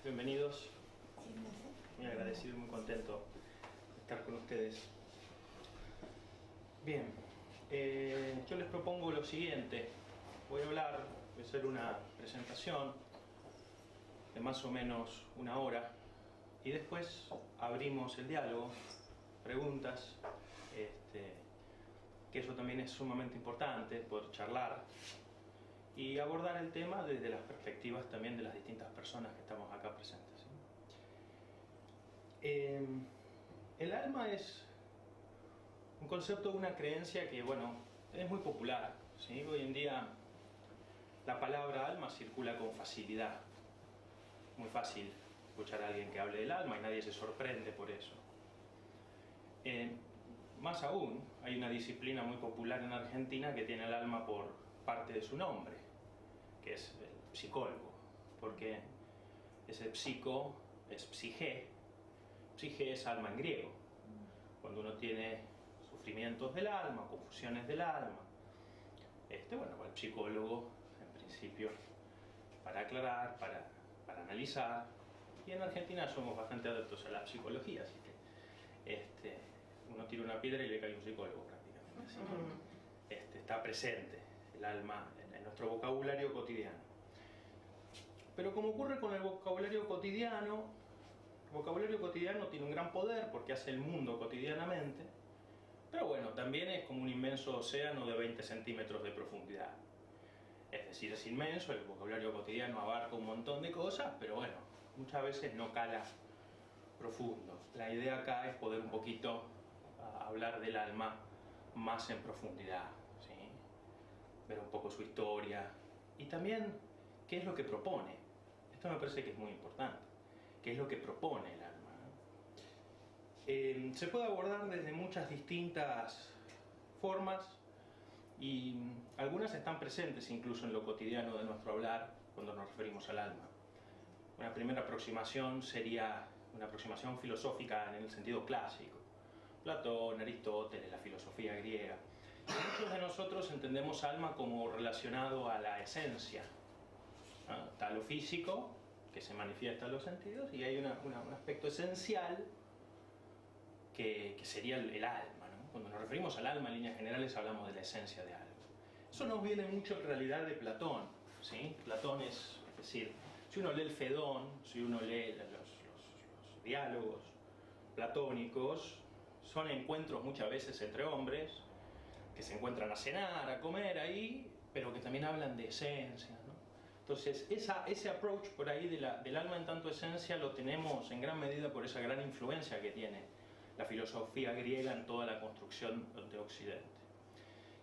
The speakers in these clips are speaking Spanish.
bienvenidos. Muy agradecido y muy contento de estar con ustedes. Bien, yo les propongo lo siguiente. Voy a hacer una presentación de más o menos una hora y después abrimos el diálogo, preguntas, que eso también es sumamente importante, poder charlar y abordar el tema desde las perspectivas también de las distintas personas que estamos acá presentes. El alma es un concepto, una creencia que, bueno, es muy popular, ¿sí? Hoy en día la palabra alma circula con facilidad. Muy fácil escuchar a alguien que hable del alma y nadie se sorprende por eso. Más aún, hay una disciplina muy popular en Argentina que tiene el alma por parte de su nombre, que es el psicólogo, porque ese psico es psige. Psige es alma en griego. Cuando uno tiene sufrimientos del alma, confusiones del alma, bueno, el psicólogo, en principio, para aclarar, para analizar, y en Argentina somos bastante adeptos a la psicología, así que uno tira una piedra y le cae un psicólogo prácticamente, así que está presente el alma en nuestro vocabulario cotidiano. Pero como ocurre con el vocabulario cotidiano tiene un gran poder porque hace el mundo cotidianamente, pero bueno, también es como un inmenso océano de 20 centímetros de profundidad. Es decir, es inmenso, el vocabulario cotidiano abarca un montón de cosas, pero bueno, muchas veces no cala profundo. La idea acá es poder un poquito hablar del alma más en profundidad, ¿sí? Ver un poco su historia y también qué es lo que propone. Esto me parece que es muy importante. ¿Qué es lo que propone el alma? Se puede abordar desde muchas distintas formas y algunas están presentes incluso en lo cotidiano de nuestro hablar cuando nos referimos al alma. Una primera aproximación sería una aproximación filosófica en el sentido clásico. Platón, Aristóteles, la filosofía griega. Muchos de nosotros entendemos alma como relacionado a la esencia. Está lo físico, que se manifiesta en los sentidos, y hay un aspecto esencial que sería el alma, ¿no? Cuando nos referimos al alma en líneas generales hablamos de la esencia de algo. Eso nos viene mucho en realidad de Platón, ¿sí? Platón es decir, si uno lee el Fedón, si uno lee los diálogos platónicos, son encuentros muchas veces entre hombres que se encuentran a cenar, a comer ahí, pero que también hablan de esencia, ¿no? Entonces, ese approach por ahí del alma en tanto esencia lo tenemos en gran medida por esa gran influencia que tiene la filosofía griega en toda la construcción de Occidente.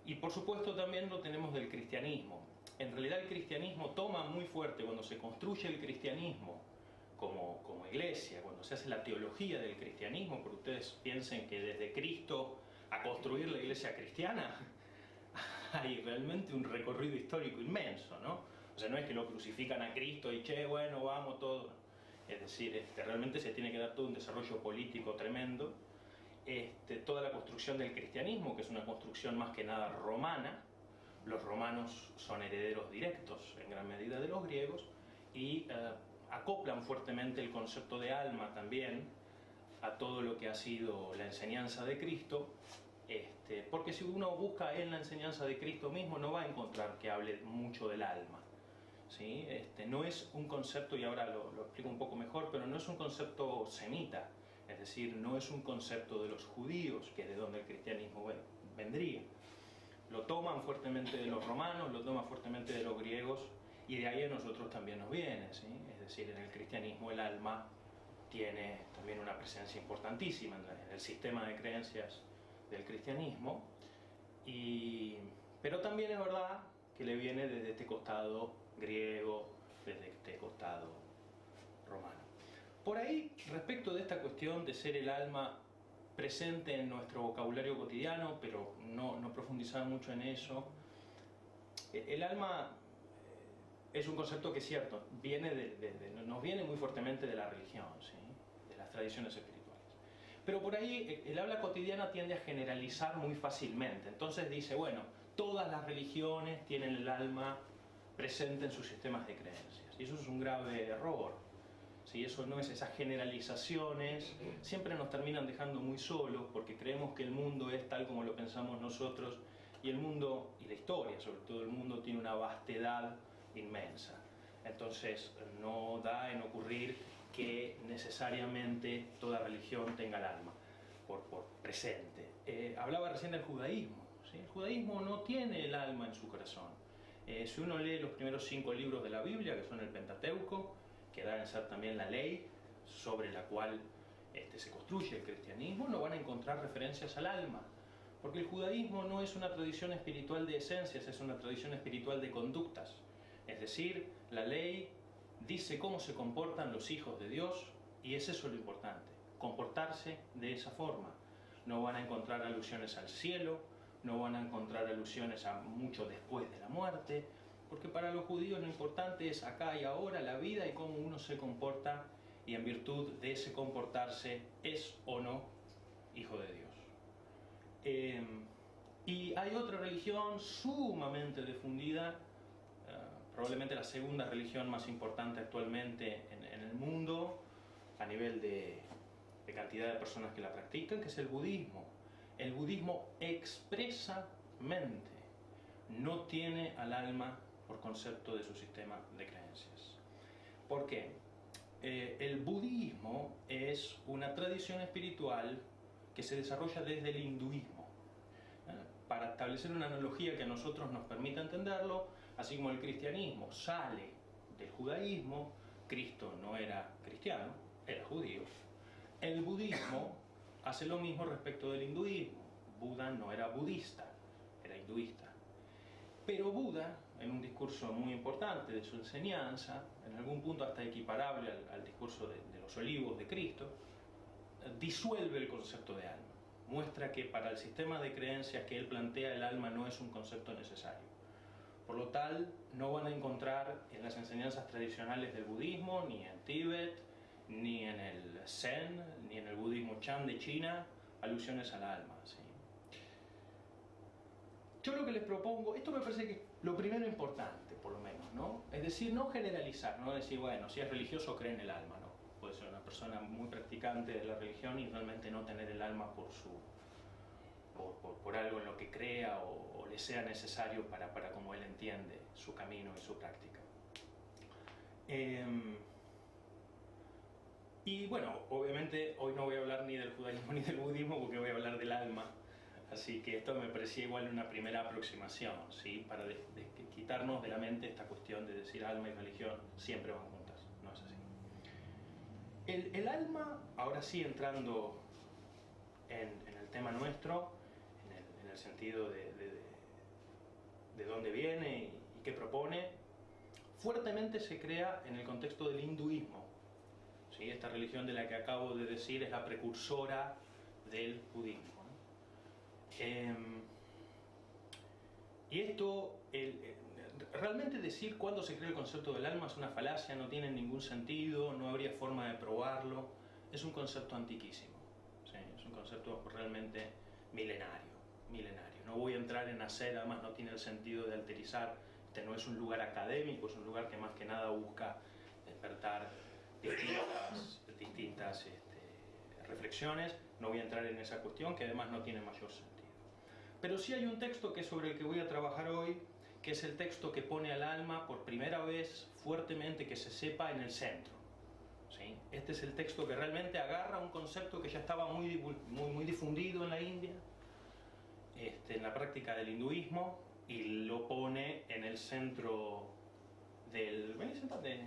Y por supuesto también lo tenemos del cristianismo. En realidad el cristianismo toma muy fuerte, cuando se construye el cristianismo como iglesia, cuando se hace la teología del cristianismo, porque ustedes piensen que desde Cristo a construir la iglesia cristiana hay realmente un recorrido histórico inmenso, ¿no? O sea, no es que lo crucifican a Cristo y bueno, vamos todo. Es decir, realmente se tiene que dar todo un desarrollo político tremendo. Toda la construcción del cristianismo, que es una construcción más que nada romana. Los romanos son herederos directos en gran medida de los griegos y acoplan fuertemente el concepto de alma también a todo lo que ha sido la enseñanza de Cristo. Porque si uno busca en la enseñanza de Cristo mismo no va a encontrar que hable mucho del alma, ¿sí? No es un concepto, y ahora lo explico un poco mejor, pero no es un concepto semita, es decir, no es un concepto de los judíos, que es de donde el cristianismo vendría. Lo toman fuertemente de los romanos, lo toman fuertemente de los griegos, y de ahí a nosotros también nos viene, ¿sí? Es decir, en el cristianismo el alma tiene también una presencia importantísima en el sistema de creencias del cristianismo, pero también es verdad que le viene desde este costado griego, desde este costado romano. Por ahí, respecto de esta cuestión de ser el alma presente en nuestro vocabulario cotidiano, pero no profundizar mucho en eso, el alma es un concepto que es cierto, nos viene muy fuertemente de la religión, ¿sí? De las tradiciones espirituales. Pero por ahí el habla cotidiana tiende a generalizar muy fácilmente. Entonces dice, bueno, todas las religiones tienen el alma presente en sus sistemas de creencias. Y eso es un grave error. ¿sí? Eso no es esas generalizaciones, siempre nos terminan dejando muy solos porque creemos que el mundo es tal como lo pensamos nosotros, y el mundo, y la historia sobre todo el mundo, tiene una vastedad inmensa. Entonces no da en ocurrir que necesariamente toda religión tenga el alma por presente. Hablaba recién del judaísmo, ¿sí? El judaísmo no tiene el alma en su corazón. Si uno lee los primeros 5 libros de la Biblia, que son el Pentateuco, que deben ser también la ley sobre la cual se construye el cristianismo, no van a encontrar referencias al alma, porque el judaísmo no es una tradición espiritual de esencias, es una tradición espiritual de conductas. Es decir, la ley dice cómo se comportan los hijos de Dios, y es eso lo importante, comportarse de esa forma. No van a encontrar alusiones al cielo, no van a encontrar alusiones a mucho después de la muerte, porque para los judíos lo importante es acá y ahora, la vida y cómo uno se comporta, y en virtud de ese comportarse es o no hijo de Dios. Y hay otra religión sumamente difundida, probablemente la segunda religión más importante actualmente en el mundo, a nivel de cantidad de personas que la practican, que es el budismo. El budismo expresamente no tiene al alma por concepto de su sistema de creencias. ¿Por qué? El budismo es una tradición espiritual que se desarrolla desde el hinduismo. Para establecer una analogía que a nosotros nos permita entenderlo, así como el cristianismo sale del judaísmo, Cristo no era cristiano, era judío. El budismo hace lo mismo respecto del hinduismo. Buda no era budista, era hinduista. Pero Buda, en un discurso muy importante de su enseñanza, en algún punto hasta equiparable al discurso de los olivos de Cristo, disuelve el concepto de alma. Muestra que para el sistema de creencias que él plantea, el alma no es un concepto necesario. Por lo tal, no van a encontrar en las enseñanzas tradicionales del budismo, ni en Tíbet, ni en el Zen, ni en el budismo Chan de China, alusiones al alma, ¿sí? Yo lo que les propongo, esto me parece que es lo primero importante, por lo menos, ¿no? Es decir, no generalizar, no decir, bueno, si es religioso cree en el alma, ¿no? Puede ser una persona muy practicante de la religión y realmente no tener el alma por algo en lo que crea o le sea necesario para como él entiende su camino y su práctica. Y bueno, obviamente hoy no voy a hablar ni del judaísmo ni del budismo porque voy a hablar del alma. Así que esto me parecía igual una primera aproximación, ¿sí? Para quitarnos de la mente esta cuestión de decir alma y religión siempre van juntas, no es así. El alma, ahora sí entrando en el tema nuestro, en el sentido de dónde viene y qué propone, fuertemente se crea en el contexto del hinduismo, ¿sí? Esta religión de la que acabo de decir es la precursora del budismo. Y esto, realmente decir cuándo se crea el concepto del alma es una falacia, no tiene ningún sentido, no habría forma de probarlo, es un concepto antiquísimo, ¿sí? Es un concepto realmente milenario. No voy a entrar en hacer, además no tiene el sentido de alterizar, este no es un lugar académico, es un lugar que más que nada busca despertar distintas reflexiones, no voy a entrar en esa cuestión que además no tiene mayor sentido. Pero sí hay un texto que es sobre el que voy a trabajar hoy, que es el texto que pone al alma por primera vez fuertemente, que se sepa, en el centro, ¿sí? Este es el texto que realmente agarra un concepto que ya estaba muy difundido en la India, en la práctica del hinduismo, y lo pone en el centro del... Vení, sentate,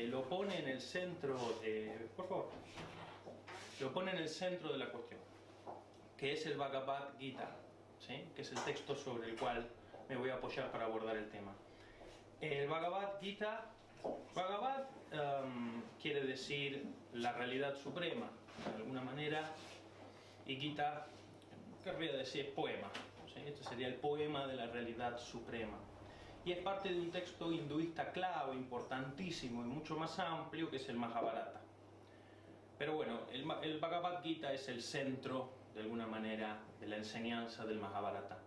lo pone en el centro de... Por favor. Lo pone en el centro de la cuestión, que es el Bhagavad Gita, ¿sí? Que es el texto sobre el cual me voy a apoyar para abordar el tema. El Bhagavad Gita, Bhagavad quiere decir la realidad suprema, de alguna manera, y Gita querría decir poema, ¿sí? Este sería el poema de la realidad suprema. Y es parte de un texto hinduista clave, importantísimo y mucho más amplio, que es el Mahabharata. Pero bueno, el Bhagavad Gita es el centro, de alguna manera, de la enseñanza del Mahabharata,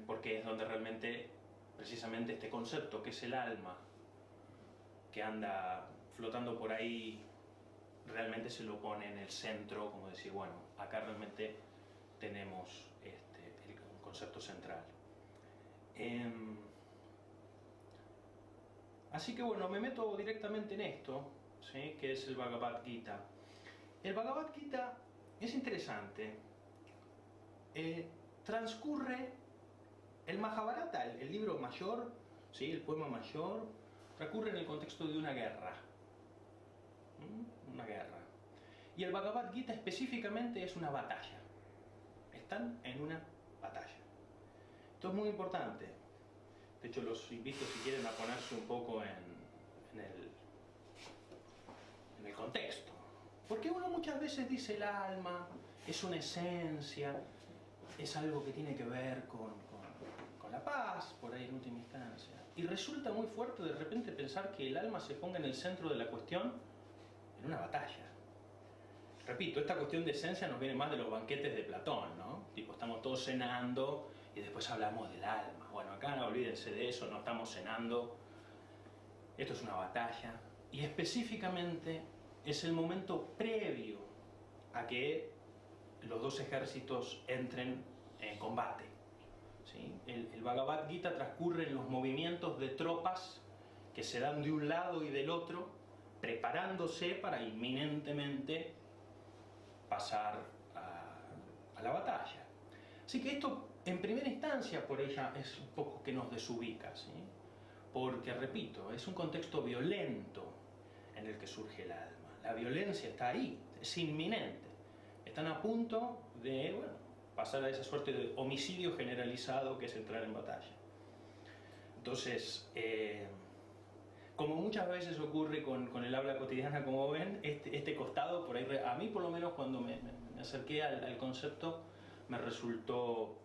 porque es donde realmente, precisamente este concepto, que es el alma, que anda flotando por ahí realmente se lo pone en el centro, como decir, bueno, acá realmente tenemos el concepto central. Así que bueno, me meto directamente en esto, ¿sí? Que es el Bhagavad Gita. El Bhagavad Gita es interesante. Transcurre el Mahabharata, el libro mayor, ¿sí? El poema mayor, transcurre en el contexto de una guerra. Una guerra. Y el Bhagavad Gita específicamente es una batalla. Están en una batalla. Esto es muy importante. De hecho, los invito, si quieren, a ponerse un poco en el contexto. Porque uno muchas veces dice el alma es una esencia, es algo que tiene que ver con la paz, por ahí en última instancia. Y resulta muy fuerte de repente pensar que el alma se ponga en el centro de la cuestión en una batalla. Repito, esta cuestión de esencia nos viene más de los banquetes de Platón, ¿no? Tipo, estamos todos cenando y después hablamos del alma. Bueno, acá no olvídense de eso, no estamos cenando. Esto es una batalla. Y específicamente es el momento previo a que los dos ejércitos entren en combate. ¿Sí? El Bhagavad Gita transcurre en los movimientos de tropas que se dan de un lado y del otro, preparándose para inminentemente pasar a la batalla. Así que esto, en primera instancia, por ella es un poco que nos desubica, ¿sí? Porque, repito, es un contexto violento en el que surge el alma. La violencia está ahí, es inminente. Están a punto de, bueno, pasar a esa suerte de homicidio generalizado que es entrar en batalla. Entonces, como muchas veces ocurre con el habla cotidiana, como ven, este costado, por ahí, a mí por lo menos cuando me acerqué al concepto, me resultó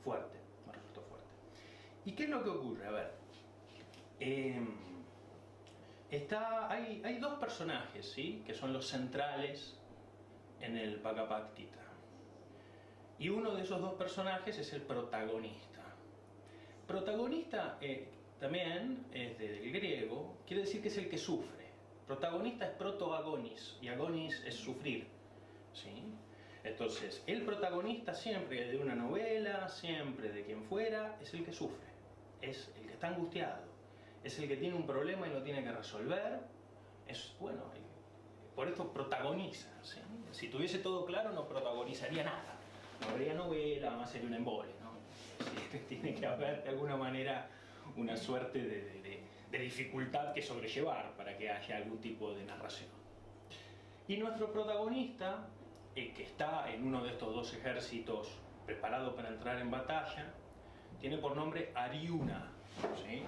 fuerte, ¿Y qué es lo que ocurre? A ver, hay dos personajes, ¿sí? Que son los centrales en el Bhagavad Gita. Y uno de esos dos personajes es el protagonista. Protagonista también es del griego, quiere decir que es el que sufre. Protagonista es protoagonis, y agonis es sufrir, ¿sí? Entonces, el protagonista siempre de una novela, siempre de quien fuera, es el que sufre, es el que está angustiado, es el que tiene un problema y lo tiene que resolver, es, bueno, por esto protagoniza, ¿sí? Si tuviese todo claro no protagonizaría nada, no habría novela, más sería un embole, ¿no? Sí, tiene que haber de alguna manera una suerte de dificultad que sobrellevar para que haya algún tipo de narración. Y nuestro protagonista, que está en uno de estos dos ejércitos preparado para entrar en batalla, tiene por nombre Arjuna, ¿sí?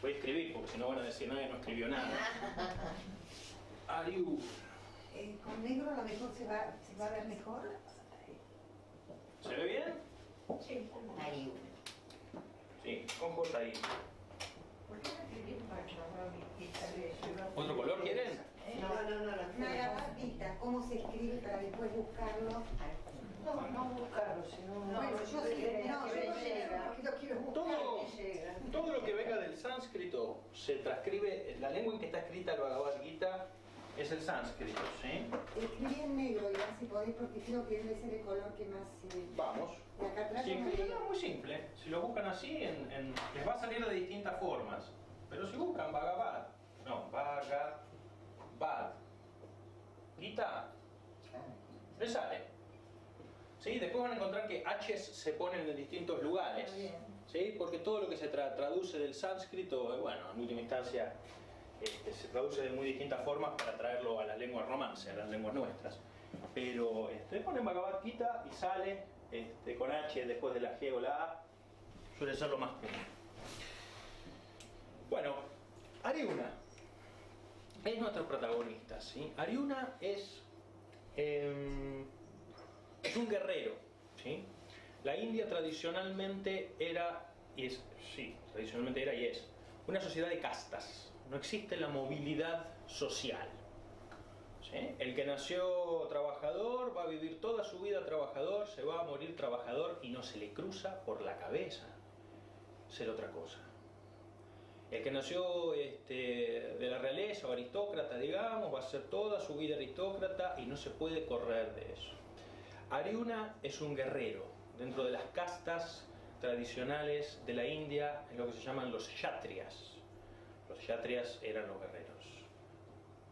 Voy a escribir porque si no van a decir nadie no escribió nada. Arjuna. Con negro a lo mejor se va a ver mejor. ¿Se ve bien? Sí. Arjuna. Sí, con J ahí. ¿Por qué no escribir para ¿Otro color quieren? No. Una pista, ¿cómo se escribe para después buscarlo? No buscarlo, sino... Bueno, yo quiero buscar. Todo lo que venga del sánscrito se transcribe, la lengua en que está escrita el Bhagavad Gita es el sánscrito, ¿sí? Escribí en negro, ya si podéis, porque creo que debe ser el color que más... Vamos. Y acá atrás Sí, es muy simple. Si lo buscan así, les va a salir de distintas formas. Pero si buscan Bhagavad Gita, les sale. ¿Sí? Después van a encontrar que H's se ponen en distintos lugares. ¿Sí? Porque todo lo que se traduce del sánscrito, bueno, en última instancia, se traduce de muy distintas formas para traerlo a las lenguas romances, a las lenguas nuestras. Pero ponen Bhagavad Gita y sale con H después de la G o la A, suele ser lo más común. Bueno, Arjuna es nuestro protagonista, ¿sí? Arjuna es un guerrero, ¿sí? La India tradicionalmente era y es una sociedad de castas. No existe la movilidad social, ¿sí? El que nació trabajador va a vivir toda su vida trabajador, se va a morir trabajador y no se le cruza por la cabeza ser otra cosa. El que nació de la realeza o aristócrata, digamos, va a ser toda su vida aristócrata y no se puede correr de eso. Aryuna es un guerrero. Dentro de las castas tradicionales de la India es lo que se llaman los kshatriyas. Los kshatriyas eran los guerreros.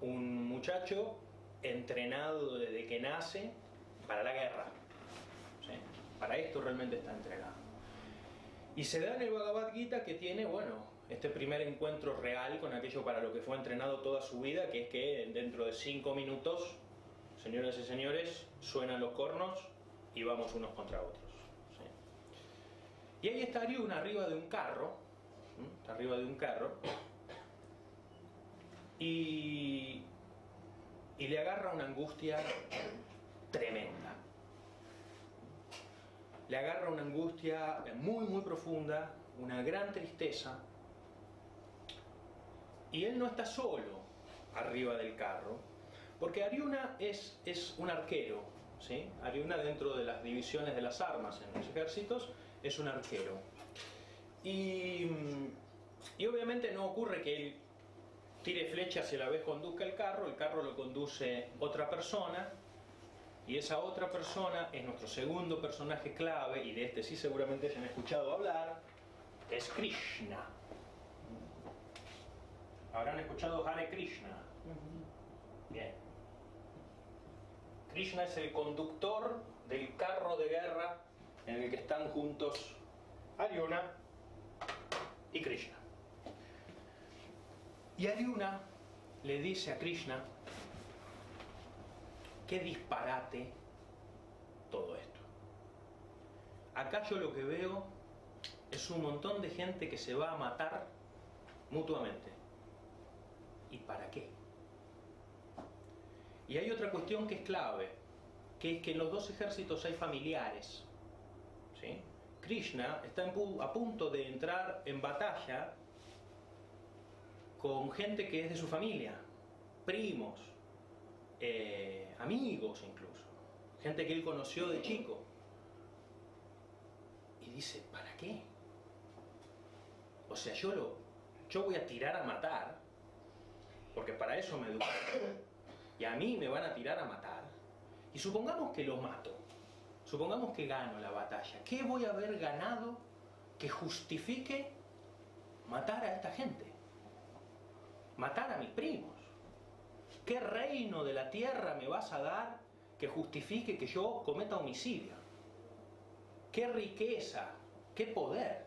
Un muchacho entrenado desde que nace para la guerra. ¿Sí? Para esto realmente está entrenado. Y se da en el Bhagavad Gita que tiene, bueno, este primer encuentro real con aquello para lo que fue entrenado toda su vida, que es que dentro de 5 minutos, señoras y señores, suenan los cornos y vamos unos contra otros. ¿Sí? Y ahí está Aryuna arriba de un carro, está arriba de un carro, y le agarra una angustia tremenda. Le agarra una angustia muy, muy profunda, una gran tristeza, y él no está solo arriba del carro, porque Aryuna es un arquero, ¿sí? Aryuna, dentro de las divisiones de las armas en los ejércitos, es un arquero. Y obviamente no ocurre que él tire flechas y a la vez conduzca el carro lo conduce otra persona, y esa otra persona es nuestro segundo personaje clave, y de este sí seguramente se han escuchado hablar, es Krishna. ¿Habrán escuchado Hare Krishna? Bien. Krishna es el conductor del carro de guerra en el que están juntos Aryuna y Krishna. Y Aryuna le dice a Krishna: qué disparate todo esto. Acá yo lo que veo es un montón de gente que se va a matar mutuamente. ¿Y para qué? Y hay otra cuestión que es clave, que es que en los dos ejércitos hay familiares. ¿Sí? Krishna está a punto de entrar en batalla con gente que es de su familia, primos, amigos incluso, gente que él conoció de chico. Y dice, ¿para qué? O sea, yo voy a tirar a matar, porque para eso me educaron, y a mí me van a tirar a matar, y supongamos que lo mato, supongamos que gano la batalla, ¿qué voy a haber ganado que justifique matar a esta gente? Matar a mis primos. ¿Qué reino de la tierra me vas a dar que justifique que yo cometa homicidio? ¿Qué riqueza? ¿Qué poder?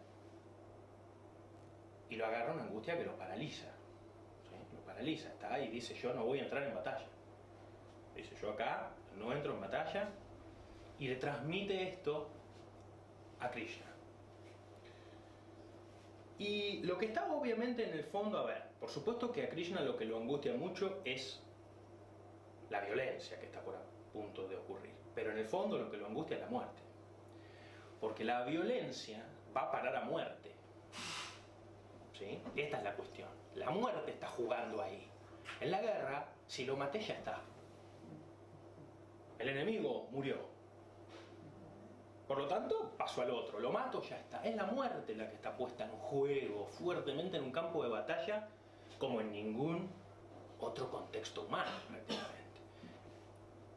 Y lo agarra una angustia que lo paraliza. ¿Sí? Lo paraliza, está ahí y dice, yo no voy a entrar en batalla. Dice, yo acá no entro en batalla, y le transmite esto a Krishna. Y lo que está obviamente en el fondo, a ver, por supuesto que a Krishna lo que lo angustia mucho es la violencia que está por a punto de ocurrir, pero en el fondo lo que lo angustia es la muerte, porque la violencia va a parar a muerte. ¿Sí? Esta es la cuestión, la muerte está jugando ahí. En la guerra, si lo maté ya está, el enemigo murió, por lo tanto pasó al otro, lo mato, ya está. Es la muerte la que está puesta en juego fuertemente en un campo de batalla como en ningún otro contexto humano prácticamente.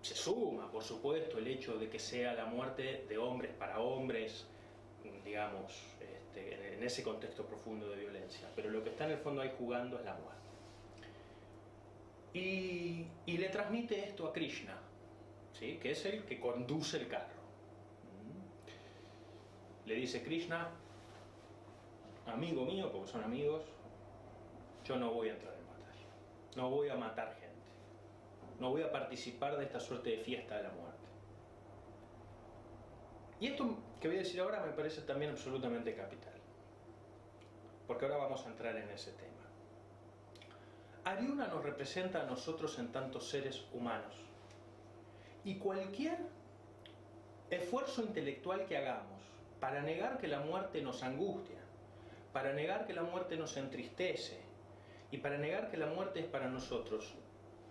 Se suma, por supuesto, el hecho de que sea la muerte de hombres para hombres, digamos, en ese contexto profundo de violencia, pero lo que está en el fondo ahí jugando es la muerte. Y le transmite esto a Krishna, ¿sí? Que es el que conduce el carro. Le dice Krishna, amigo mío, porque son amigos, yo no voy a entrar en batalla, no voy a matar gente, no voy a participar de esta suerte de fiesta de la muerte. Y esto que voy a decir ahora me parece también absolutamente capital, porque ahora vamos a entrar en ese tema. Aryuna nos representa a nosotros en tantos seres humanos, y cualquier esfuerzo intelectual que hagamos para negar que la muerte nos angustia, para negar que la muerte nos entristece y para negar que la muerte es para nosotros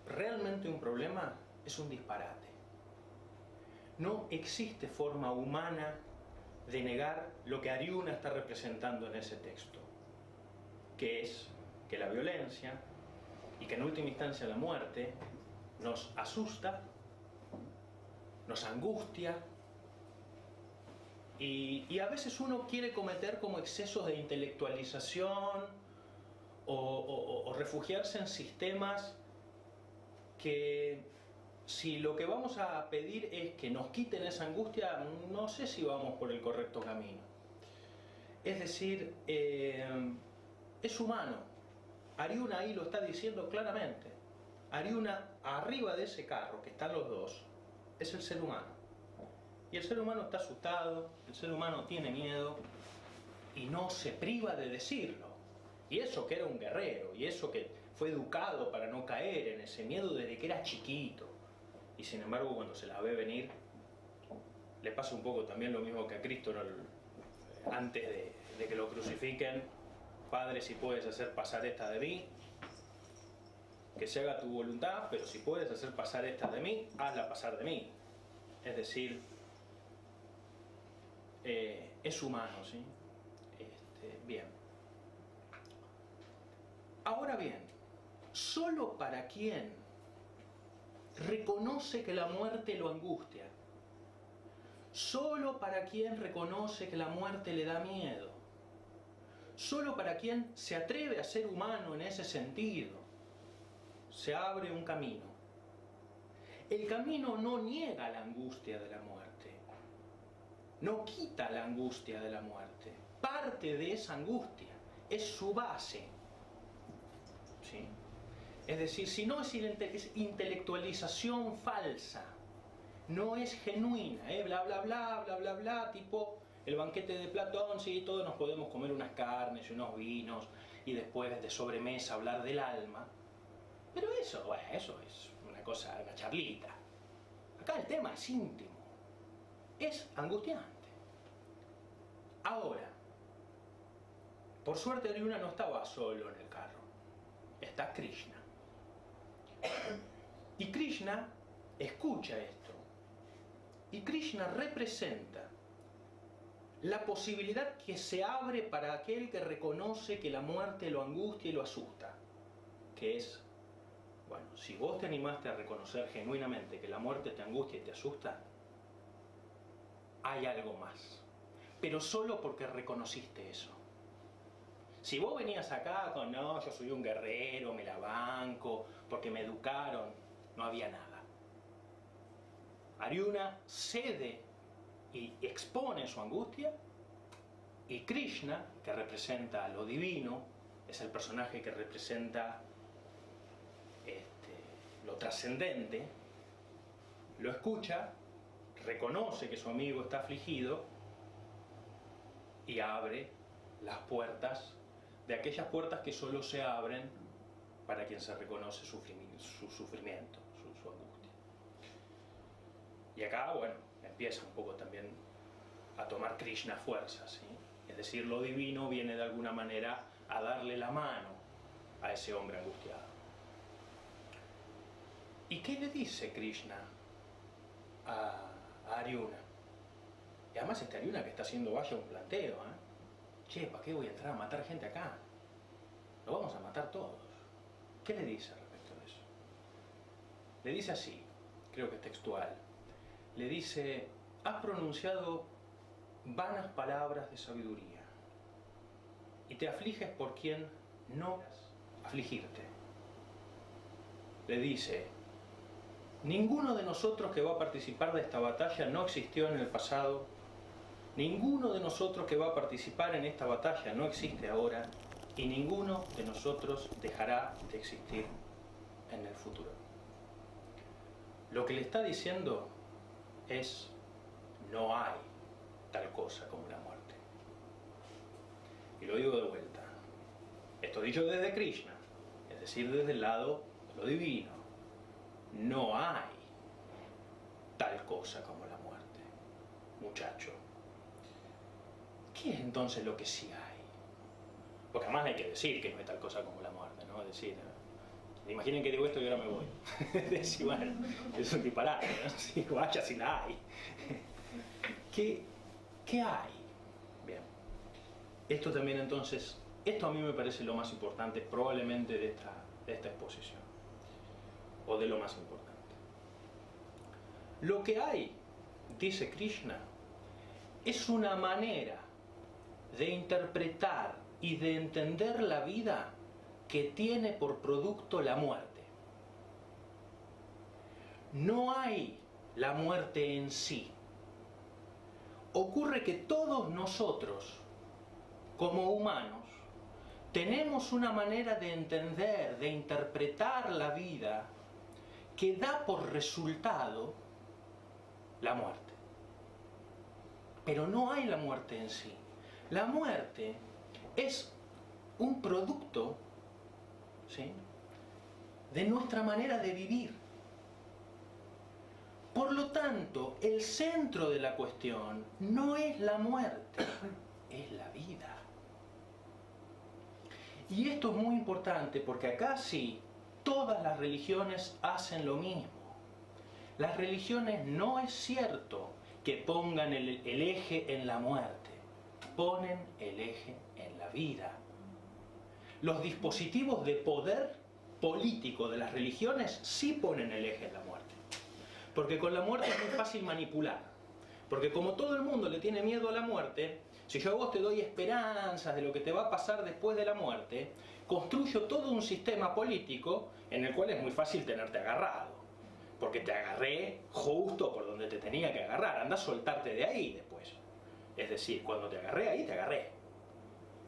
realmente un problema, es un disparate. No existe forma humana de negar lo que Aryuna está representando en ese texto, que es que la violencia y que en última instancia la muerte nos asusta, nos angustia y a veces uno quiere cometer como excesos de intelectualización o refugiarse en sistemas que si lo que vamos a pedir es que nos quiten esa angustia, no sé si vamos por el correcto camino. Es decir, es humano. Ariuna ahí lo está diciendo claramente. Ariuna, arriba de ese carro, que están los dos, es el ser humano. Y el ser humano está asustado, el ser humano tiene miedo y no se priva de decirlo. Y eso que era un guerrero, y eso que fue educado para no caer en ese miedo desde que era chiquito. Y sin embargo, cuando se la ve venir, le pasa un poco también lo mismo que a Cristo antes de que lo crucifiquen. Padre, si puedes hacer pasar esta de mí, que se haga tu voluntad, pero si puedes hacer pasar esta de mí, hazla pasar de mí. Es decir, es humano, ¿sí? Bien. Ahora bien, solo para quien reconoce que la muerte lo angustia, solo para quien reconoce que la muerte le da miedo, solo para quien se atreve a ser humano en ese sentido, se abre un camino. El camino no niega la angustia de la muerte, no quita la angustia de la muerte, parte de esa angustia, es su base. ¿Sí? Es decir, si no es intelectualización falsa, no es genuina, bla bla bla, bla bla bla, tipo el banquete de Platón, sí, todos nos podemos comer unas carnes y unos vinos y después de sobremesa hablar del alma, pero eso, bueno, eso es una cosa, una charlita. Acá el tema es íntimo, es angustiante. Ahora, por suerte Arjuna no estaba solo en el carro, está Krishna. Y Krishna escucha esto. Y Krishna representa la posibilidad que se abre para aquel que reconoce que la muerte lo angustia y lo asusta. Que es, bueno, si vos te animaste a reconocer genuinamente que la muerte te angustia y te asusta, hay algo más. Pero solo porque reconociste eso. Si vos venías acá con, no, yo soy un guerrero, me la banco, porque me educaron, no había nada. Arjuna cede y expone su angustia, y Krishna, que representa lo divino, es el personaje que representa lo trascendente, lo escucha, reconoce que su amigo está afligido y abre las puertas, de aquellas puertas que solo se abren para quien se reconoce su sufrimiento, su angustia. Y acá, bueno, empieza un poco también a tomar Krishna fuerza, ¿sí? Es decir, lo divino viene de alguna manera a darle la mano a ese hombre angustiado. ¿Y qué le dice Krishna a Arjuna? Y además este Arjuna que está haciendo vaya un planteo, Che, ¿para qué voy a entrar a matar gente acá? Lo vamos a matar todos. ¿Qué le dice respecto a eso? Le dice así, creo que es textual. Le dice, has pronunciado vanas palabras de sabiduría y te afliges por quien no afligirte. Le dice, ninguno de nosotros que va a participar de esta batalla no existió en el pasado. Ninguno de nosotros que va a participar en esta batalla no existe ahora, y ninguno de nosotros dejará de existir en el futuro. Lo que le está diciendo es, no hay tal cosa como la muerte. Y lo digo de vuelta. Esto dicho desde Krishna, es decir, desde el lado de lo divino. No hay tal cosa como la muerte, muchacho. ¿Qué es entonces lo que sí hay? Porque además hay que decir que no hay tal cosa como la muerte, ¿no? Es decir, imaginen que digo esto y ahora me voy. Es decir, bueno, es un disparate, ¿no? Si vaya, si la hay. ¿Qué hay? Bien. Esto también entonces Esto a mí me parece lo más importante probablemente de esta exposición, o de lo más importante. Lo que hay, dice Krishna, es una manera de interpretar y de entender la vida que tiene por producto la muerte. No hay la muerte en sí. Ocurre que todos nosotros, como humanos, tenemos una manera de entender, de interpretar la vida que da por resultado la muerte. Pero no hay la muerte en sí. La muerte es un producto, ¿sí?, de nuestra manera de vivir. Por lo tanto, el centro de la cuestión no es la muerte, es la vida. Y esto es muy importante porque acá sí, todas las religiones hacen lo mismo. Las religiones no es cierto que pongan el eje en la muerte, ponen el eje en la vida. Los dispositivos de poder político de las religiones sí ponen el eje en la muerte. Porque con la muerte es muy fácil manipular. Porque como todo el mundo le tiene miedo a la muerte, si yo a vos te doy esperanzas de lo que te va a pasar después de la muerte, construyo todo un sistema político en el cual es muy fácil tenerte agarrado. Porque te agarré justo por donde te tenía que agarrar. Anda a soltarte de ahí después. Es decir, cuando te agarré ahí, te agarré.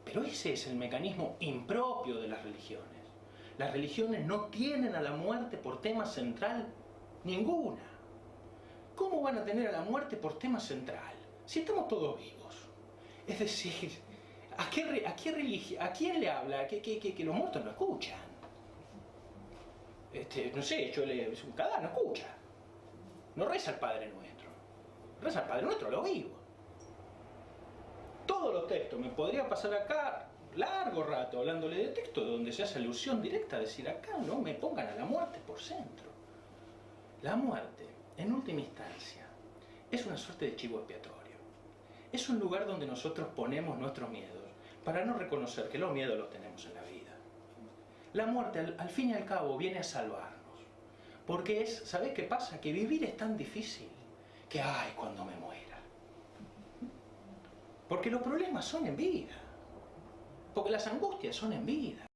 Pero ese es el mecanismo impropio de las religiones. Las religiones no tienen a la muerte por tema central ninguna. ¿Cómo van a tener a la muerte por tema central? Si estamos todos vivos. Es decir, ¿a quién le habla? Que los muertos no escuchan. No sé, un cadáver no escucha. No reza el Padre Nuestro. Reza el Padre Nuestro a los vivos. Todos los textos, me podría pasar acá largo rato hablándole de texto donde se hace alusión directa a decir acá no me pongan a la muerte por centro. La muerte, en última instancia, es una suerte de chivo expiatorio. Es un lugar donde nosotros ponemos nuestros miedos para no reconocer que los miedos los tenemos en la vida. La muerte, al fin y al cabo, viene a salvarnos. Porque ¿sabés qué pasa? Que vivir es tan difícil que, ay, cuando me muera. Porque los problemas son en vida. Porque las angustias son en vida.